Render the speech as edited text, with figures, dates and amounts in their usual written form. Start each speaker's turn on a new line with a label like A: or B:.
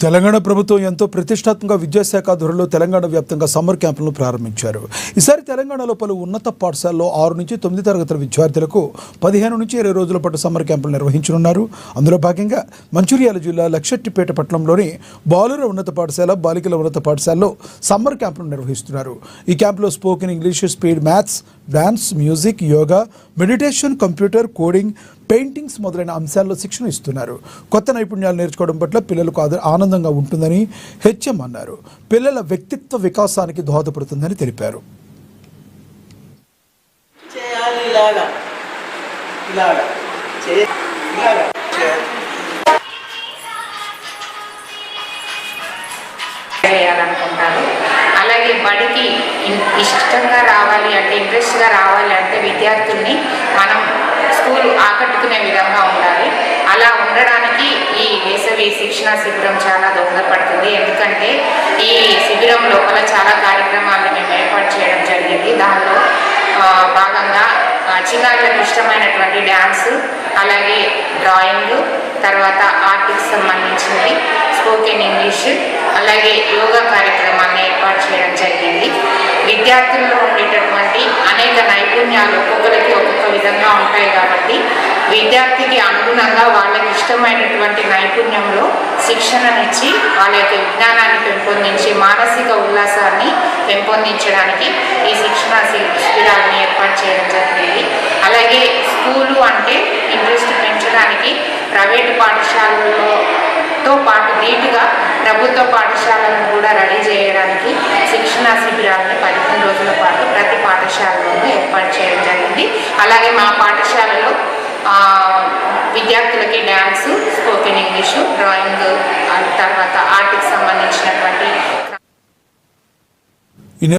A: తెలంగాణ ప్రభుత్వం ఎంతో ప్రతిష్టాత్మక విద్యాశాఖ ఆధ్వర్యంలో తెలంగాణ వ్యాప్తంగా సమ్మర్ క్యాంపులను ప్రారంభించారు. ఈసారి తెలంగాణలో పలు ఉన్నత పాఠశాలలో 6 నుంచి 9 తరగతుల విద్యార్థులకు 15 నుంచి 20 రోజుల పాటు సమ్మర్ క్యాంపులు నిర్వహించనున్నారు. అందులో భాగంగా మంచిర్యాల జిల్లా లక్షెట్టిపేట పట్టణంలోని బాలుర ఉన్నత పాఠశాల, బాలికల ఉన్నత పాఠశాలలో సమ్మర్ క్యాంపులను నిర్వహిస్తున్నారు. ఈ క్యాంపులో spoken English, speed maths, dance, music, yoga, meditation, computer, coding, paintings మొదలైన అంశాల్లో శిక్షణ ఇస్తున్నారు. కొత్త నైపుణ్యాలు నేర్చుకోవడం పట్ల పిల్లలకు ఆనందంగా ఉంటుందని హెచ్ఎం అన్నారు. పిల్లల వ్యక్తిత్వ వికాసానికి దోహదపడుతుందని తెలిపారు.
B: చేయాలనుకుంటారు. అలాగే బడికి ఇష్టంగా రావాలి అంటే, ఇంట్రెస్ట్గా రావాలి అంటే విద్యార్థుల్ని మనం స్కూల్ ఆకట్టుకునే విధంగా ఉండాలి. అలా ఉండడానికి ఈ వేసవి శిక్షణ శిబిరం చాలా దోహదపడుతుంది. ఎందుకంటే ఈ శిబిరం లోపల చాలా కార్యక్రమాలను మేము ఏర్పాటు చేయడం జరిగింది. దానిలో భాగంగా చిన్నారులకు ఇష్టమైనటువంటి డ్యాన్స్, అలాగే డ్రాయింగ్, తర్వాత ఆర్ట్కి సంబంధించినవి, స్పోకెన్ ఇంగ్లీష్, అలాగే యోగా కార్యక్రమాన్ని ఏర్పాటు చేయడం జరిగింది. విద్యార్థుల్లో ఉండేటటువంటి అనేక నైపుణ్యాలు ఒక్కొక్కరికి ఒక్కొక్క విధంగా ఉంటాయి కాబట్టి విద్యార్థికి అనుగుణంగా వాళ్ళకి ఇష్టమైనటువంటి నైపుణ్యంలో శిక్షణనిచ్చి వాళ్ళ యొక్క విజ్ఞానాన్ని పెంపొందించి మానసిక ఉల్లాసాన్ని పెంపొందించడానికి ఈ శిక్షణ శిబిరాలను ఏర్పాటు చేయడం జరిగింది. అలాగే స్కూలు అంటే ఇంట్రెస్ట్ పెంచడానికి ప్రైవేటు పాఠశాలలతో పాటు నీటుగా ప్రభుత్వ పాఠశాలను కూడా రెడీ చేయడానికి శిక్షణా శిబిరాలను 15 రోజుల పాటు ప్రతి పాఠశాలలోనూ ఏర్పాటు చేయడం జరిగింది. అలాగే మా పాఠశాలలో విద్యార్థులకి డ్యాన్స్, స్పోకెన్ ఇంగ్లీషు, డ్రాయింగ్